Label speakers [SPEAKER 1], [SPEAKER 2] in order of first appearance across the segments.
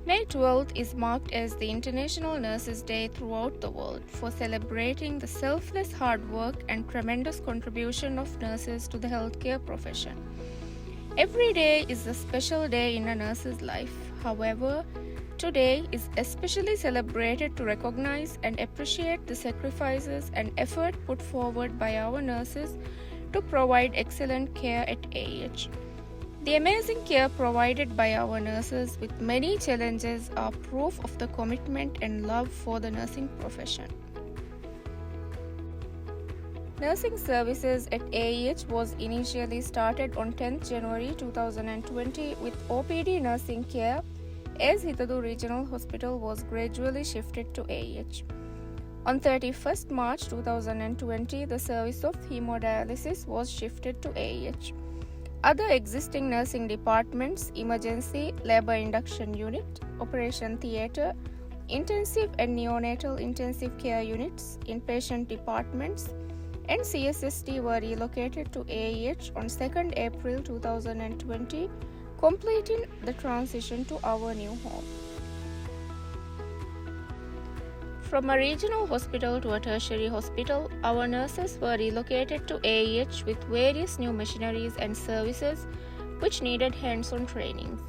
[SPEAKER 1] May 12th is marked as the International Nurses Day throughout the world for celebrating the selfless hard work and tremendous contribution of nurses to the healthcare profession. Every day is a special day in a nurse's life. However, today is especially celebrated to recognize and appreciate the sacrifices and effort put forward by our nurses to provide excellent care at AH. The amazing care provided by our nurses with many challenges are proof of the commitment and love for the nursing profession. Nursing services at AEH was initially started on 10th January 2020 with OPD nursing care as Hitadu Regional Hospital was gradually shifted to AEH. On 31st March 2020, the service of hemodialysis was shifted to AEH. Other existing nursing departments, emergency, labor induction unit, operation theatre, intensive and neonatal intensive care units, inpatient departments, and CSSD were relocated to AEH on 2nd April 2020, completing the transition to our new home. From a regional hospital to a tertiary hospital, our nurses were relocated to AEH with various new machineries and services which needed hands-on trainings.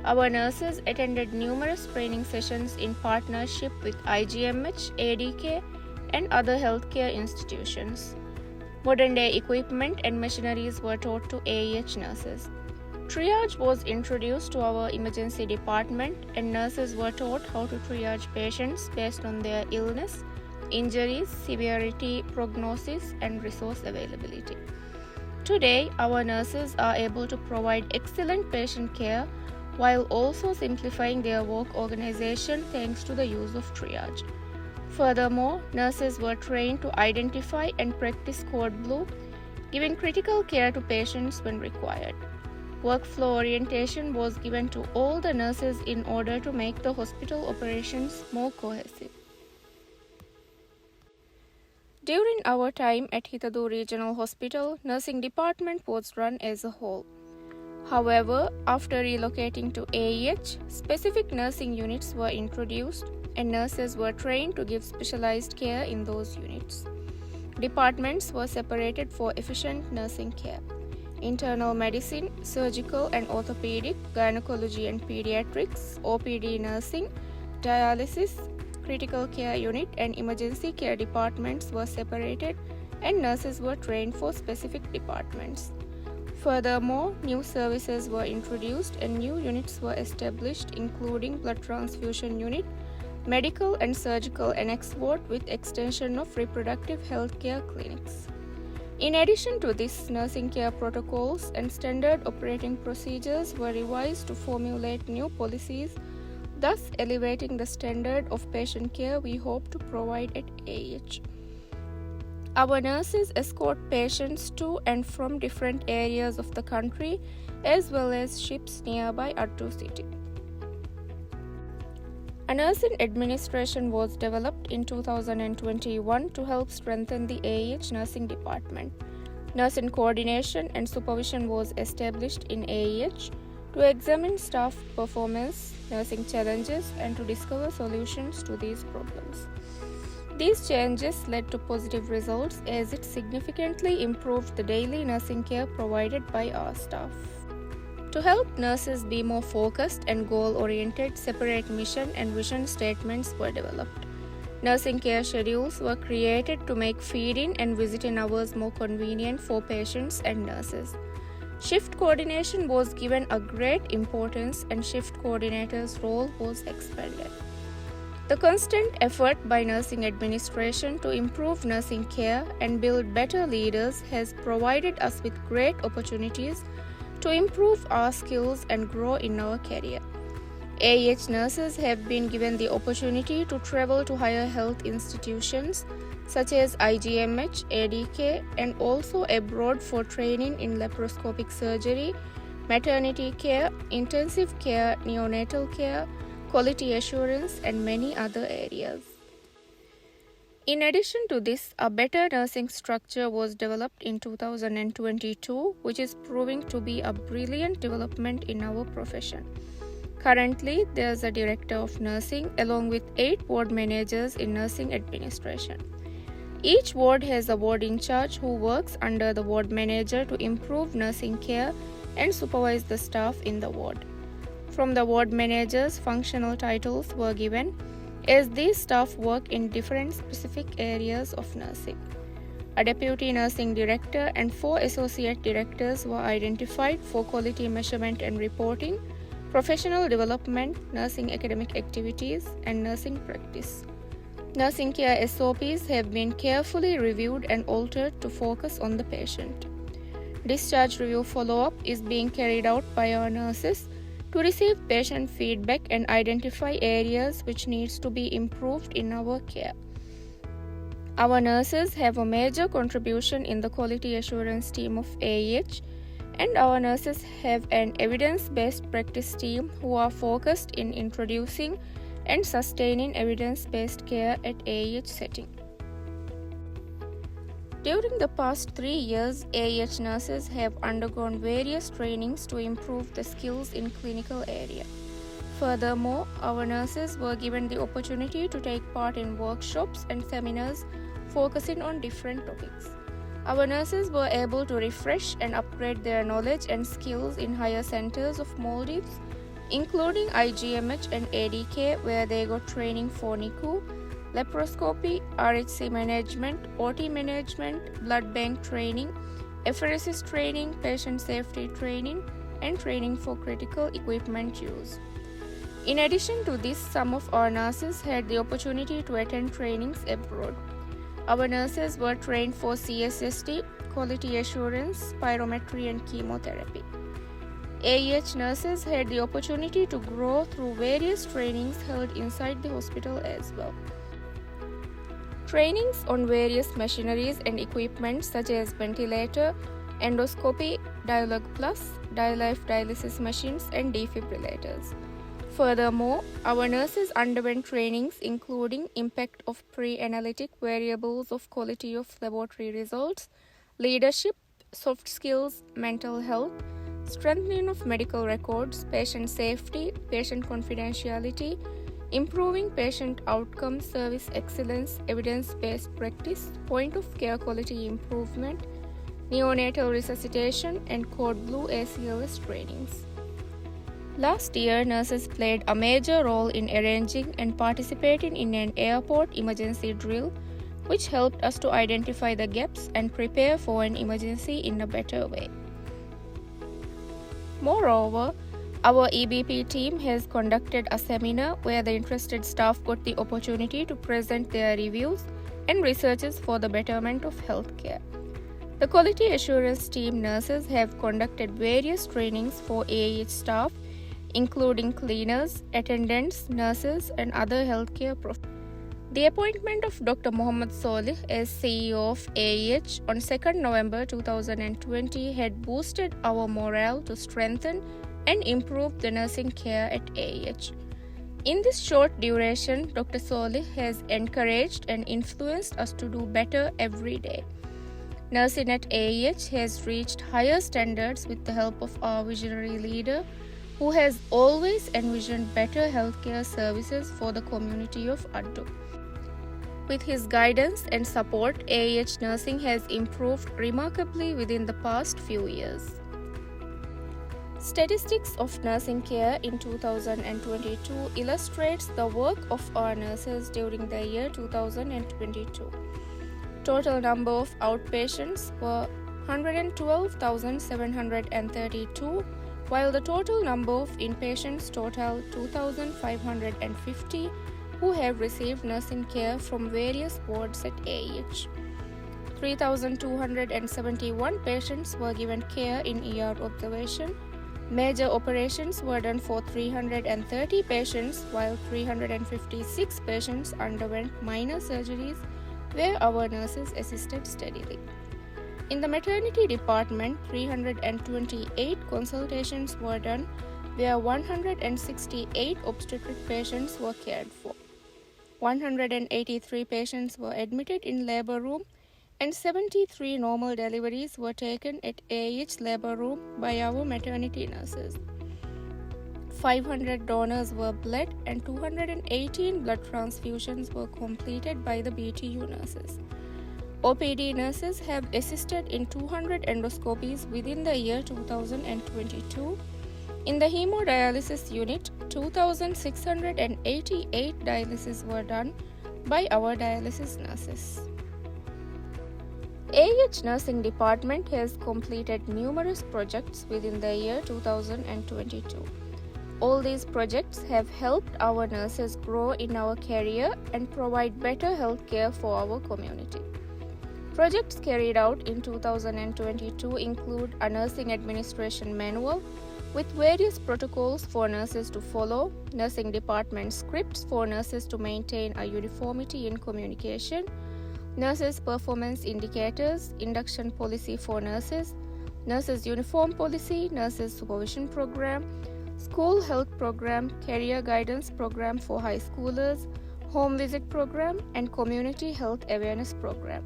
[SPEAKER 1] Our nurses attended numerous training sessions in partnership with IGMH, ADK, and other healthcare institutions. Modern-day equipment and machineries were taught to AEH nurses. Triage was introduced to our emergency department, and nurses were taught how to triage patients based on their illness, injuries, severity, prognosis, and resource availability. Today, our nurses are able to provide excellent patient care while also simplifying their work organization thanks to the use of triage. Furthermore, nurses were trained to identify and practice code blue, giving critical care to patients when required. Workflow orientation was given to all the nurses in order to make the hospital operations more cohesive. During our time at Hitadu Regional Hospital, nursing department was run as a whole. However, after relocating to AEH, specific nursing units were introduced and nurses were trained to give specialized care in those units. Departments were separated for efficient nursing care. Internal medicine, surgical and orthopedic, gynecology and pediatrics, OPD nursing, dialysis, critical care unit and emergency care departments were separated and nurses were trained for specific departments. Furthermore, new services were introduced and new units were established including blood transfusion unit, medical and surgical annex ward with extension of reproductive health care clinics. In addition to this, nursing care protocols and standard operating procedures were revised to formulate new policies, thus elevating the standard of patient care we hope to provide at AEH. Our nurses escort patients to and from different areas of the country as well as ships nearby Addu city. A nursing administration was developed in 2021 to help strengthen the AEH nursing department. Nursing coordination and supervision was established in AEH to examine staff performance, nursing challenges, and to discover solutions to these problems. These changes led to positive results as it significantly improved the daily nursing care provided by our staff. To help nurses be more focused and goal-oriented, separate mission and vision statements were developed. Nursing care schedules were created to make feeding and visiting hours more convenient for patients and nurses. Shift coordination was given a great importance and shift coordinators' role was expanded. The constant effort by nursing administration to improve nursing care and build better leaders has provided us with great opportunities to improve our skills and grow in our career. AEH nurses have been given the opportunity to travel to higher health institutions such as IGMH, ADK, and also abroad for training in laparoscopic surgery, maternity care, intensive care, neonatal care, quality assurance, and many other areas. In addition to this, a better nursing structure was developed in 2022, which is proving to be a brilliant development in our profession. Currently, there is a Director of Nursing along with 8 ward managers in nursing administration. Each ward has a ward in charge who works under the ward manager to improve nursing care and supervise the staff in the ward. From the ward managers, functional titles were given as these staff work in different specific areas of nursing. A deputy nursing director and 4 associate directors were identified for quality measurement and reporting, professional development, nursing academic activities, and nursing practice. Nursing care SOPs have been carefully reviewed and altered to focus on the patient. Discharge review follow-up is being carried out by our nurses to receive patient feedback and identify areas which needs to be improved in our care. Our nurses have a major contribution in the quality assurance team of AEH, and our nurses have an evidence-based practice team who are focused in introducing and sustaining evidence-based care at AEH setting. During the past 3 years, AEH nurses have undergone various trainings to improve the skills in clinical area. Furthermore, our nurses were given the opportunity to take part in workshops and seminars focusing on different topics. Our nurses were able to refresh and upgrade their knowledge and skills in higher centers of Maldives, including IGMH and ADK, where they got training for NICU, laparoscopy, RHC management, OT management, blood bank training, apheresis training, patient safety training, and training for critical equipment use. In addition to this, some of our nurses had the opportunity to attend trainings abroad. Our nurses were trained for CSST, quality assurance, spirometry, and chemotherapy. AEH nurses had the opportunity to grow through various trainings held inside the hospital as well. Trainings on various machineries and equipment such as ventilator, endoscopy, Dialog Plus, Dialife dialysis machines, and defibrillators. Furthermore, our nurses underwent trainings including impact of pre-analytic variables of quality of laboratory results, leadership, soft skills, mental health, strengthening of medical records, patient safety, patient confidentiality, improving patient outcomes, service excellence, evidence-based practice, point of care quality improvement, neonatal resuscitation, and Code Blue ACLS trainings. Last year, nurses played a major role in arranging and participating in an airport emergency drill, which helped us to identify the gaps and prepare for an emergency in a better way. Moreover, our EBP team has conducted a seminar where the interested staff got the opportunity to present their reviews and researches for the betterment of healthcare. The quality assurance team nurses have conducted various trainings for AEH staff, including cleaners, attendants, nurses, and other healthcare professionals. The appointment of Dr. Mohammad Solih as CEO of AEH on 2nd November 2020 had boosted our morale to strengthen and improve the nursing care at AEH. In this short duration, Dr. Solih has encouraged and influenced us to do better every day. Nursing at AEH has reached higher standards with the help of our visionary leader, who has always envisioned better healthcare services for the community of Addo. With his guidance and support, AEH nursing has improved remarkably within the past few years. Statistics of nursing care in 2022 illustrates the work of our nurses during the year 2022. Total number of outpatients were 112,732, while the total number of inpatients total 2,550 who have received nursing care from various wards at AEH. 3,271 patients were given care in ER observation. Major operations were done for 330 patients, while 356 patients underwent minor surgeries where our nurses assisted steadily. In the maternity department, 328 consultations were done where 168 obstetric patients were cared for. 183 patients were admitted in labor room and 73 normal deliveries were taken at AEH labor room by our maternity nurses. 500 donors were bled and 218 blood transfusions were completed by the BTU nurses. OPD nurses have assisted in 200 endoscopies within the year 2022. In the hemodialysis unit, 2,688 dialysis were done by our dialysis nurses. AH Nursing Department has completed numerous projects within the year 2022. All these projects have helped our nurses grow in our career and provide better health care for our community. Projects carried out in 2022 include a nursing administration manual with various protocols for nurses to follow, nursing department scripts for nurses to maintain a uniformity in communication, nurses' performance indicators, induction policy for nurses, nurses' uniform policy, nurses' supervision program, school health program, career guidance program for high schoolers, home visit program, and community health awareness program.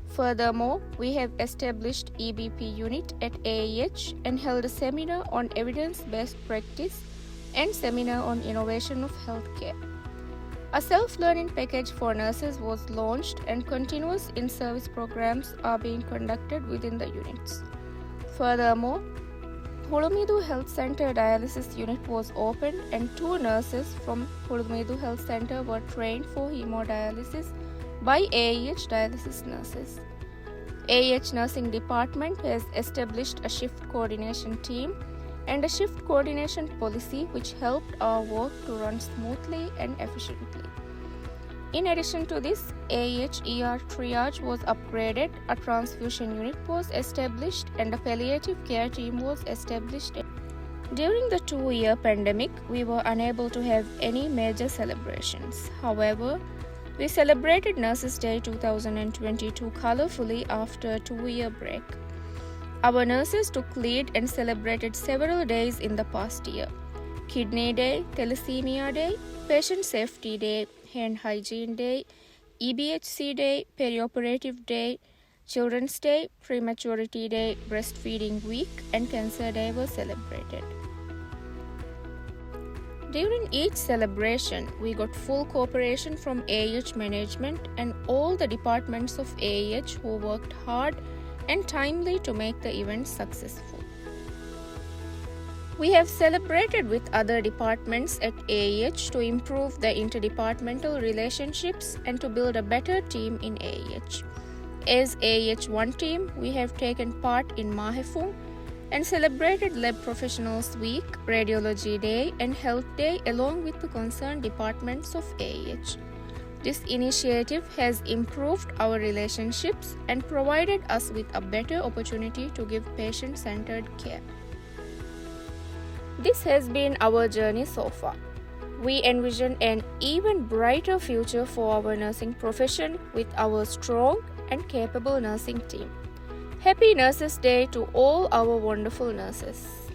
[SPEAKER 1] Furthermore, we have established EBP unit at AEH and held a seminar on evidence-based practice and seminar on innovation of healthcare. A self-learning package for nurses was launched and continuous in-service programs are being conducted within the units. Furthermore, Hulumidu Health Center dialysis unit was opened and 2 nurses from Hulumidu Health Center were trained for hemodialysis by AEH dialysis nurses. AEH Nursing Department has established a shift coordination team and a shift coordination policy which helped our work to run smoothly and efficiently. In addition to this, AEH ER triage was upgraded, a transfusion unit was established, and a palliative care team was established. During the 2-year pandemic, we were unable to have any major celebrations. However, we celebrated Nurses Day 2022 colorfully after a 2-year break. Our nurses took lead and celebrated several days in the past year: Kidney Day, Thalassemia Day, Patient Safety Day, Hand Hygiene Day, EBHC Day, Perioperative Day, Children's Day, Prematurity Day, Breastfeeding Week, and Cancer Day were celebrated. During each celebration, we got full cooperation from AEH management and all the departments of AEH who worked hard and timely to make the event successful. We have celebrated with other departments at AEH to improve the interdepartmental relationships and to build a better team in AEH. As AEH One Team, we have taken part in Mahefung and celebrated Lab Professionals Week, Radiology Day, and Health Day along with the concerned departments of AEH. This initiative has improved our relationships and provided us with a better opportunity to give patient-centered care. This has been our journey so far. We envision an even brighter future for our nursing profession with our strong and capable nursing team. Happy Nurses Day to all our wonderful nurses.